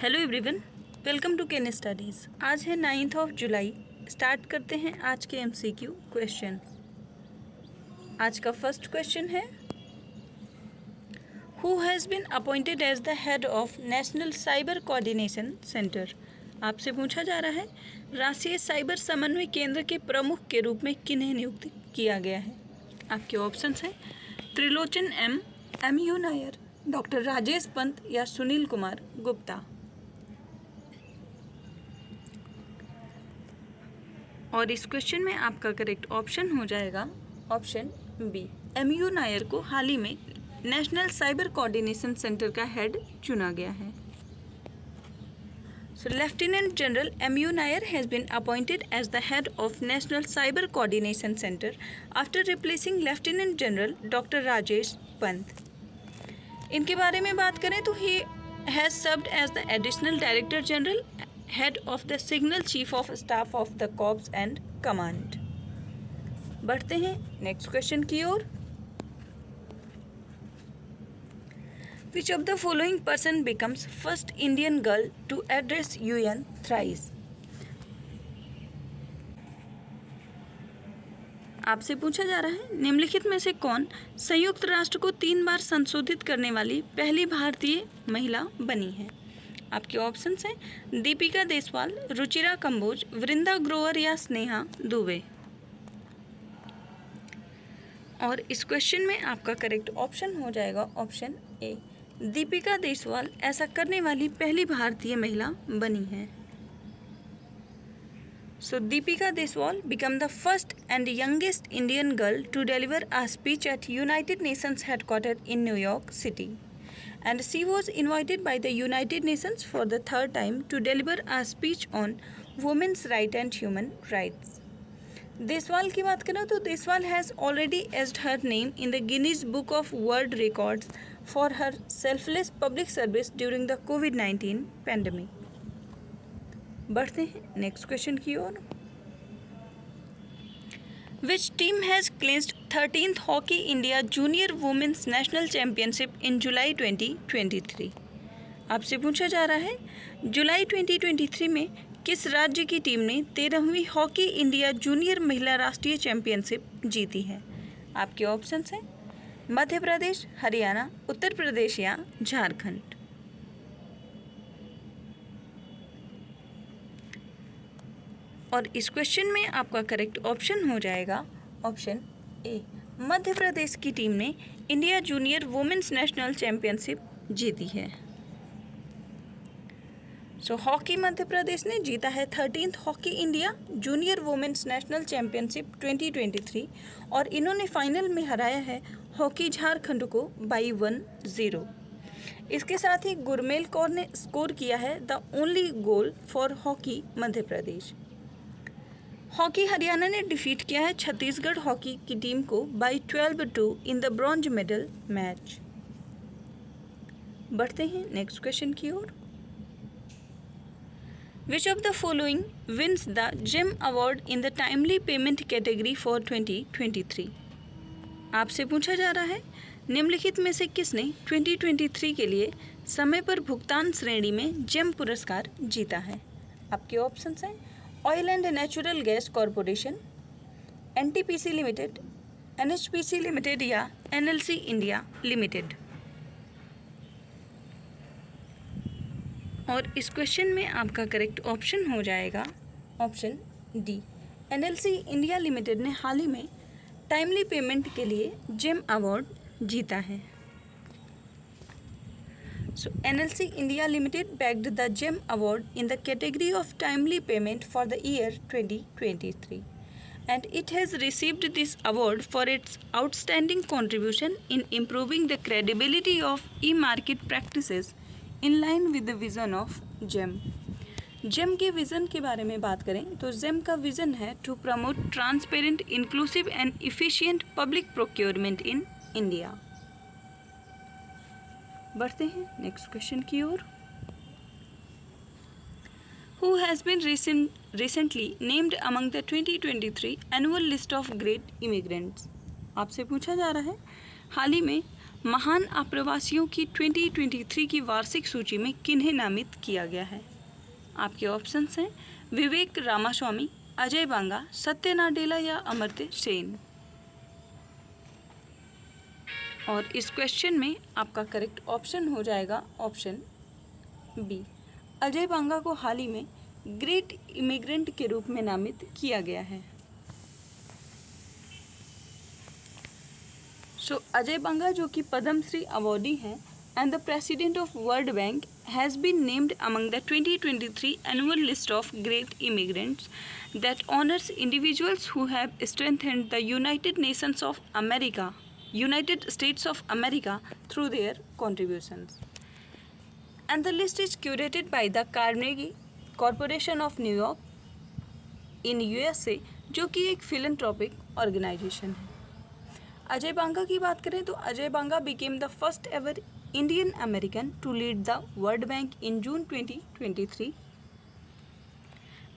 Hello everyone, welcome to Ken Studies. आज है 9 जुलाई। Start करते हैं आज के MCQ क्वेश्चन। आज का फर्स्ट क्वेश्चन है, who has been appointed as the head of national cyber coordination Centre. आपसे पूछा जा रहा है, राष्ट्रीय साइबर समन्वय केंद्र के प्रमुख के रूप में किन्हें नियुक्त किया गया है। आपके ऑप्शंस हैं त्रिलोचन MU नायर, डॉक्टर राजेश पंत या सुनील कुमार गुप्ता। और इस क्वेश्चन में आपका करेक्ट ऑप्शन हो जाएगा ऑप्शन बी। MU नायर को हाल ही में नेशनल साइबर कोऑर्डिनेशन सेंटर का हेड चुना गया है। So lieutenant general MU Nair has been appointed as the head of national cyber coordination centre after replacing lieutenant general doctor Rajesh Pant. इनके बारे में बात करें तो he has served as the additional director general head of the signal chief of staff of the corps and command. बढ़ते हैं next question की ओर। Which of the following person becomes first Indian girl to address UN thrice. आपसे पूछा जा रहा है, निम्नलिखित में से कौन संयुक्त राष्ट्र को 3 बार संशोधित करने वाली पहली भारतीय महिला बनी है। आपके ऑप्शंस हैं दीपिका देसवाल, रुचिरा कंबोज, वृंदा ग्रोवर या स्नेहा दुबे। और इस क्वेश्चन में आपका करेक्ट ऑप्शन हो जाएगा ऑप्शन ए, दीपिका देसवाल ऐसा करने वाली पहली भारतीय महिला बनी है। So Deepika Deswal become the first and youngest Indian girl to deliver a speech at United Nations headquarter in New York city, and she was invited by the United Nations for the 3rd time to deliver a speech on women's rights and human rights. Deswal की बात करें तो Deswal has already etched her name in the Guinness Book of World Records for her selfless public service during the COVID-19 pandemic. बढ़ते हैं next question की ओर। Which team has clinched 13th Hockey India Junior Women's National Championship in July 2023? आपसे पूछा जा रहा है, जुलाई 2023 में किस राज्य की टीम ने 13वीं हॉकी इंडिया जूनियर महिला राष्ट्रीय चैंपियनशिप जीती है। आपके ऑप्शंस हैं मध्य प्रदेश, हरियाणा, उत्तर प्रदेश या झारखंड। और इस क्वेश्चन में आपका करेक्ट ऑप्शन हो जाएगा ऑप्शन ए, मध्य प्रदेश की टीम ने India junior women's national championship जीती है। सो हॉकी मध्य प्रदेश ने जीता है 13th hockey India junior women's national championship 2023 और इन्होंने फाइनल में हराया है हॉकी झारखंड को बाई 1-0। इसके साथ ही गुरमेल कौर ने स्कोर किया है the only goal for hockey Madhya Pradesh. Hockey Haryana ने डिफीट किया है छत्तीसगढ़ हॉकी की टीम को by 12-2 in the bronze medal match. बढ़ते हैं नेक्स्ट क्वेश्चन की ओर। Which of the following wins the GeM award in the timely payment category for 2023? आपसे पूछा जा रहा है, निम्नलिखित में से किसने 2023 के लिए समय पर भुगतान श्रेणी में जेम पुरस्कार जीता है। आपके ऑप्शंस हैं oil and natural gas corporation, NTPC limited, NHPC limited या NLC इंडिया लिमिटेड। और इस क्वेश्चन में आपका करेक्ट ऑप्शन हो जाएगा option D, NLC India limited ने हाल ही में टाइमली पेमेंट के लिए जेम अवार्ड जीता है। So NLC India Limited bagged the GEM award in the category of timely payment for the year 2023 and it has received this award for its outstanding contribution in improving the credibility of e-market practices in line with the vision of GEM. GEM के vision के बारे में बात करें तो GEM का vision है to promote transparent, inclusive and efficient public procurement in India. बढ़ते हैं नेक्स्ट क्वेश्चन की ओर। Who has been recently named among the 2023 annual list of great immigrants? आपसे पूछा जा रहा है, हाल ही में महान आप्रवासियों की 2023 की वार्षिक सूची में किन्हें नामित किया गया है? आपके ऑप्शंस हैं विवेक रामास्वामी, अजय बांगा, सत्य नाडेला या अमर्त्य सेन। और इस क्वेश्चन में आपका करेक्ट ऑप्शन हो जाएगा ऑप्शन बी। अजय बांगा को हाल ही में ग्रेट इमिग्रेंट के रूप में नामित किया गया है। अजय बांगा जो कि पद्मश्री अवॉर्डी हैं and the president of World Bank has been named among the 2023 annual list of great immigrants that honors individuals who have strengthened the United States of America through their contributions. And the list is curated by the Carnegie Corporation of New York in USA, जो कि एक philanthropic organization है। अजय बांगा की बात करें तो अजय बांगा became the first ever Indian American to lead the World Bank in June 2023,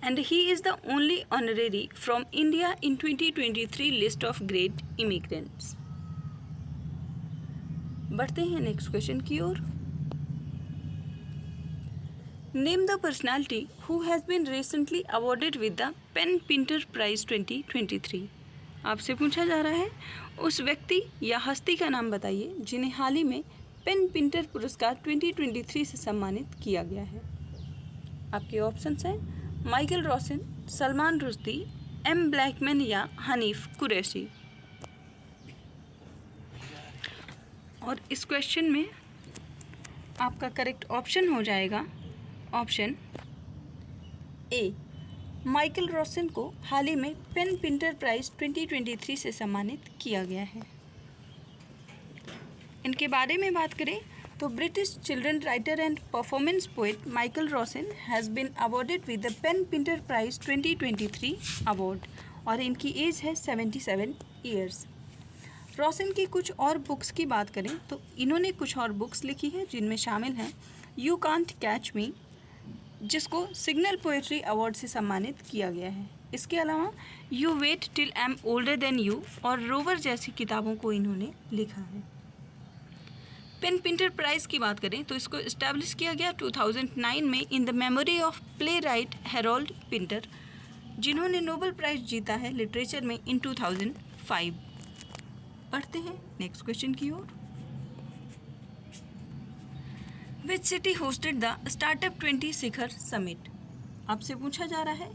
and he is the only honorary from India in 2023 list of great immigrants. बढ़ते हैं नेक्स्ट क्वेश्चन की ओर। Name the personality who has been recently awarded with the Pen Pinter Prize 2023. आपसे पूछा जा रहा है उस व्यक्ति या हस्ती का नाम बताइए जिन्हें हाल ही में पेन पिंटर पुरस्कार 2023 से सम्मानित किया गया है। आपके ऑप्शंस हैं Michael Rosen, Salman Rushdie, M Blackman या हनीफ कुरैशी। और इस क्वेश्चन में आपका करेक्ट ऑप्शन हो जाएगा ऑप्शन ए। माइकल रॉसिन को हाल ही में पेन पिंटर प्राइज 2023 से सम्मानित किया गया है। इनके बारे में बात करें तो British children writer and performance poet Michael Rosen has been awarded with the PEN Pinter prize 2023 award और इनकी एज है 77 ईयर्स। रॉसिन की कुछ और बुक्स की बात करें तो इन्होंने कुछ और बुक्स लिखी है जिनमें शामिल हैं यू कांट कैच मी, जिसको सिग्नल पोएट्री अवार्ड से सम्मानित किया गया है। इसके अलावा you wait till I am older than you और रोवर जैसी किताबों को इन्होंने लिखा है। पेन पिंटर प्राइज़ की बात करें तो इसको इस्टेब्लिश किया गया 2009 में in the memory of play right Harold Pinter, जिन्होंने नोबेल प्राइज़ जीता है लिटरेचर में इन 2005। पढ़ते हैं नेक्स्ट क्वेश्चन की ओर। Which city hosted the startup 20 Shikhar summit? आपसे पूछा जा रहा है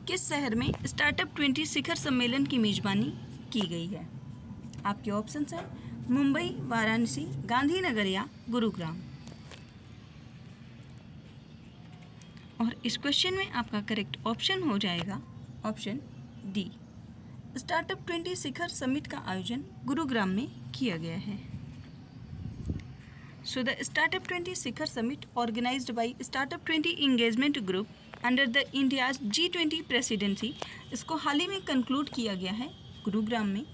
किस शहर में स्टार्टअप 20 शिखर सम्मेलन की मेजबानी की गई है? आपके ऑप्शंस हैं मुंबई, वाराणसी, गांधीनगर या गुरुग्राम। और इस क्वेश्चन में आपका करेक्ट ऑप्शन हो जाएगा option D. Startup 20 Shikhar summit का आयोजन गुरुग्राम में किया गया है। So the Startup 20 Shikhar Summit organized by Startup 20 Engagement Group under the India's G20 presidency, इसको हाल ही में कंक्लूड किया गया है गुरुग्राम में।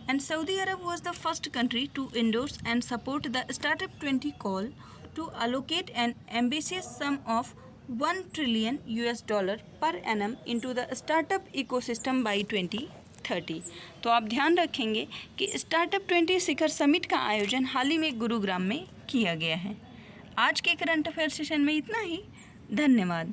And Saudi Arab was the first country to endorse and support the Startup 20 call to allocate an ambitious sum of $1 trillion per annum into the startup ecosystem by 2030। तो आप ध्यान रखेंगे कि स्टार्टअप 20 शिखर समिट का आयोजन हाल ही में गुरुग्राम में किया गया है। आज के करंट अफेयर सेशन में इतना ही। धन्यवाद।